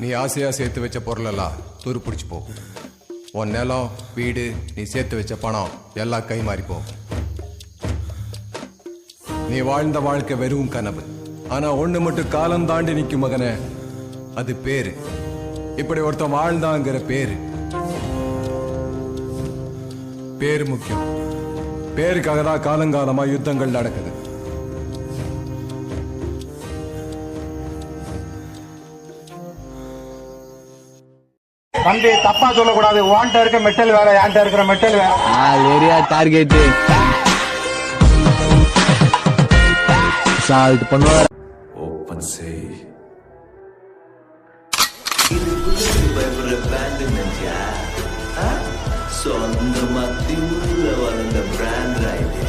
நீ ஆசையா சேர்த்து வச்ச பொருளெல்லாம் துரு பிடிச்சி போகும். உன் நிலம் வீடு நீ சேர்த்து வச்ச பணம் எல்லாம் கை மாறி போகும். நீ வாழ்ந்த வாழ்க்கை வெறும் கனவு. ஆனா ஒண்ணு மட்டும் காலம் தாண்டி நிற்கும் மகனே, அது பேரு. இப்படி ஒருத்தன் வாழ்ந்தாங்கிற பேரு. பேரு முக்கியம். பேருக்காக தான் காலங்காலமா யுத்தங்கள் நடக்குது. தம்பி தப்பா சொல்லக்கூடாது. வாண்ட இருக்க மெட்டல் வேற, யான்ட்ட இருக்கிற மெட்டல் வேற. ஏரியா டார்கெட் சால்ட் பண்ணுவார். ஓப்பன் செய். சொந்தமா திமுல வளர்ந்த பிராண்ட் ரைட்.